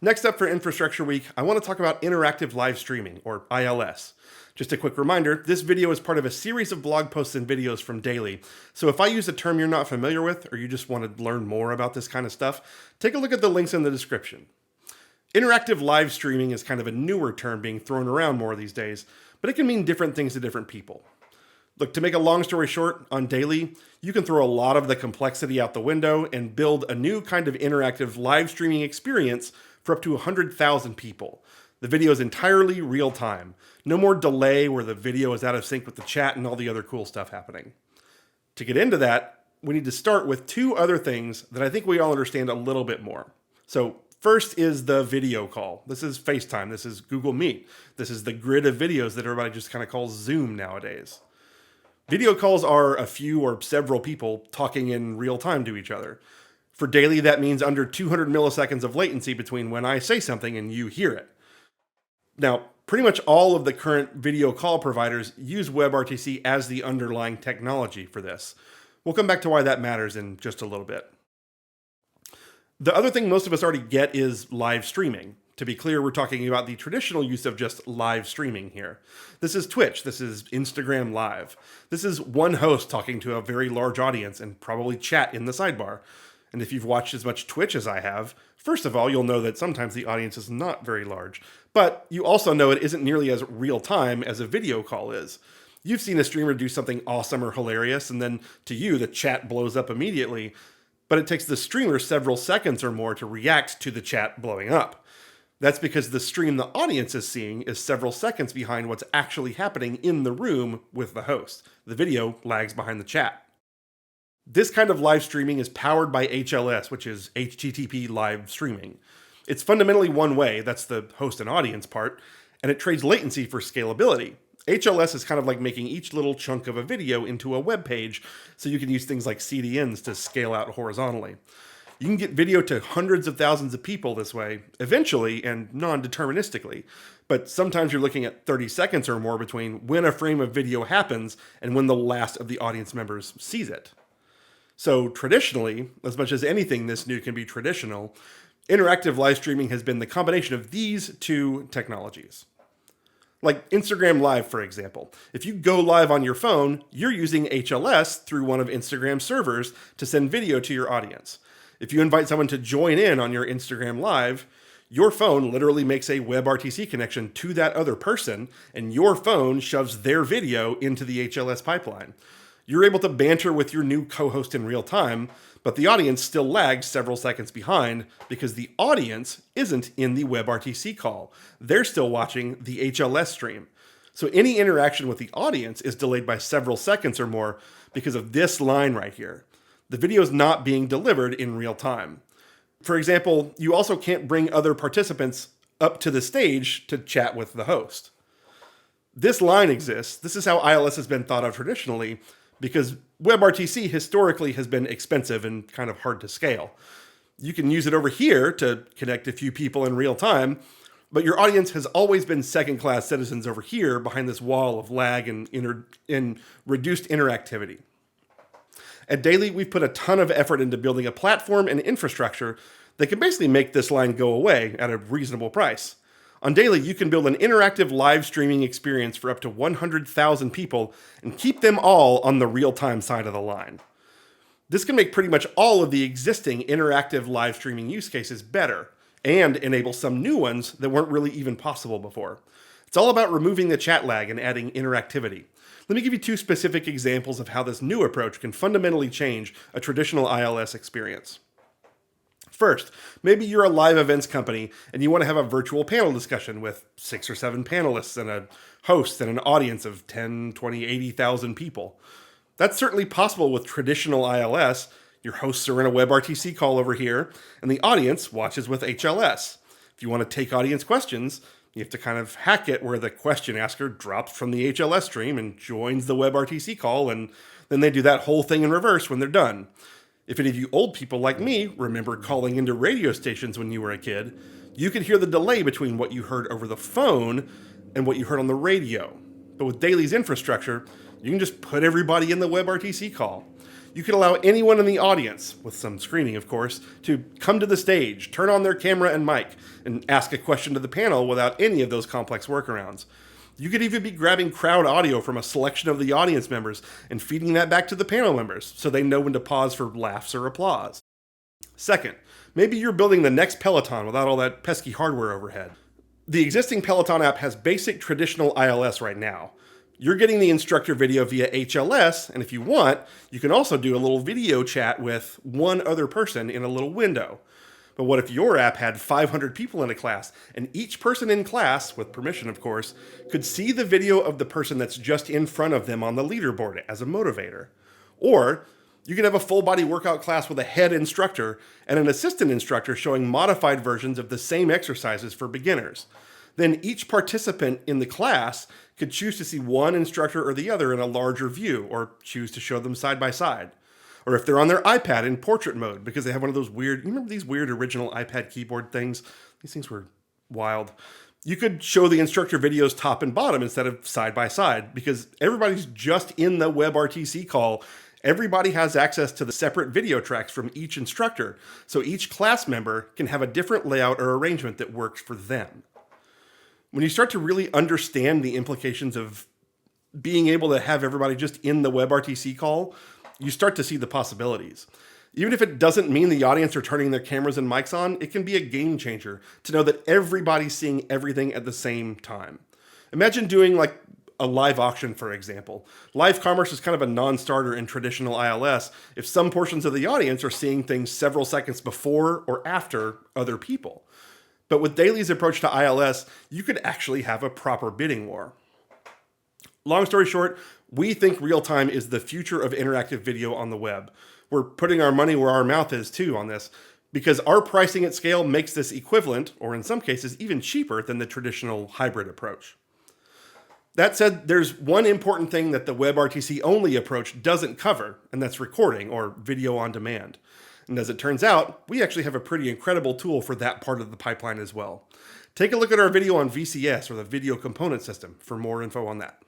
Next up for Infrastructure Week, I want to talk about interactive live streaming, or ILS. Just a quick reminder, this video is part of a series of blog posts and videos from Daily. So if I use a term you're not familiar with, or you just want to learn more about this kind of stuff, take a look at the links in the description. Interactive live streaming is kind of a newer term being thrown around more these days, but it can mean different things to different people. Look, to make a long story short, on Daily, you can throw a lot of the complexity out the window and build a new kind of interactive live streaming experience for up to 100,000 people. The video is entirely real time. No more delay where the video is out of sync with the chat and all the other cool stuff happening. To get into that, we need to start with two other things that I think we all understand a little bit more. So first is the video call. This is FaceTime. This is Google Meet. This is the grid of videos that everybody just kind of calls Zoom nowadays. Video calls are a few or several people talking in real time to each other. For Daily, that means under 200 milliseconds of latency between when I say something and you hear it. Now, pretty much all of the current video call providers use WebRTC as the underlying technology for this. We'll come back to why that matters in just a little bit. The other thing most of us already get is live streaming. To be clear, we're talking about the traditional use of just live streaming here. This is Twitch. This is Instagram Live. This is one host talking to a very large audience and probably chat in the sidebar. And if you've watched as much Twitch as I have, first of all, you'll know that sometimes the audience is not very large. But you also know it isn't nearly as real time as a video call is. You've seen a streamer do something awesome or hilarious, and then to you, the chat blows up immediately. But it takes the streamer several seconds or more to react to the chat blowing up. That's because the stream the audience is seeing is several seconds behind what's actually happening in the room with the host. The video lags behind the chat. This kind of live streaming is powered by HLS, which is HTTP live streaming. It's fundamentally one way, that's the host and audience part, and it trades latency for scalability. HLS is kind of like making each little chunk of a video into a web page, so you can use things like CDNs to scale out horizontally. You can get video to hundreds of thousands of people this way, eventually and non-deterministically, but sometimes you're looking at 30 seconds or more between when a frame of video happens and when the last of the audience members sees it. So traditionally, as much as anything this new can be traditional, interactive live streaming has been the combination of these two technologies. Like Instagram Live, for example. If you go live on your phone, you're using HLS through one of Instagram's servers to send video to your audience. If you invite someone to join in on your Instagram Live, your phone literally makes a WebRTC connection to that other person, and your phone shoves their video into the HLS pipeline. You're able to banter with your new co-host in real time, but the audience still lags several seconds behind because the audience isn't in the WebRTC call. They're still watching the HLS stream. So any interaction with the audience is delayed by several seconds or more because of this line right here. The video is not being delivered in real time. For example, you also can't bring other participants up to the stage to chat with the host. This line exists. This is how ILS has been thought of traditionally, because WebRTC historically has been expensive and kind of hard to scale. You can use it over here to connect a few people in real time, but your audience has always been second-class citizens over here behind this wall of lag and reduced interactivity. At Daily, we've put a ton of effort into building a platform and infrastructure that can basically make this line go away at a reasonable price. On Daily, you can build an interactive live streaming experience for up to 100,000 people and keep them all on the real-time side of the line. This can make pretty much all of the existing interactive live streaming use cases better and enable some new ones that weren't really even possible before. It's all about removing the chat lag and adding interactivity. Let me give you two specific examples of how this new approach can fundamentally change a traditional ILS experience. First, maybe you're a live events company and you want to have a virtual panel discussion with 6 or 7 panelists and a host and an audience of 10, 20, 80,000 people. That's certainly possible with traditional ILS. Your hosts are in a WebRTC call over here, and the audience watches with HLS. If you want to take audience questions, you have to kind of hack it where the question asker drops from the HLS stream and joins the WebRTC call, and then they do that whole thing in reverse when they're done. If any of you old people like me remember calling into radio stations when you were a kid, you could hear the delay between what you heard over the phone and what you heard on the radio. But with Daily's infrastructure, you can just put everybody in the WebRTC call. You could allow anyone in the audience, with some screening of course, to come to the stage, turn on their camera and mic, and ask a question to the panel without any of those complex workarounds. You could even be grabbing crowd audio from a selection of the audience members and feeding that back to the panel members so they know when to pause for laughs or applause. Second, maybe you're building the next Peloton without all that pesky hardware overhead. The existing Peloton app has basic traditional ILS right now. You're getting the instructor video via HLS, and if you want, you can also do a little video chat with one other person in a little window. But what if your app had 500 people in a class, and each person in class, with permission of course, could see the video of the person that's just in front of them on the leaderboard as a motivator? Or you could have a full body workout class with a head instructor and an assistant instructor showing modified versions of the same exercises for beginners. Then each participant in the class could choose to see one instructor or the other in a larger view, or choose to show them side by side. Or if they're on their iPad in portrait mode because they have one of those weird, you remember these weird original iPad keyboard things? These things were wild. You could show the instructor videos top and bottom instead of side by side because everybody's just in the WebRTC call. Everybody has access to the separate video tracks from each instructor, so each class member can have a different layout or arrangement that works for them. When you start to really understand the implications of being able to have everybody just in the WebRTC call, you start to see the possibilities. Even if it doesn't mean the audience are turning their cameras and mics on, it can be a game changer to know that everybody's seeing everything at the same time. Imagine doing like a live auction, for example. Live commerce is kind of a non-starter in traditional ILS if some portions of the audience are seeing things several seconds before or after other people. But with Daily's approach to ILS, you could actually have a proper bidding war. Long story short, we think real-time is the future of interactive video on the web. We're putting our money where our mouth is too on this, because our pricing at scale makes this equivalent, or in some cases even cheaper than the traditional hybrid approach. That said, there's one important thing that the WebRTC only approach doesn't cover, and that's recording, or video on demand. And as it turns out, we actually have a pretty incredible tool for that part of the pipeline as well. Take a look at our video on VCS, or the Video Component System, for more info on that.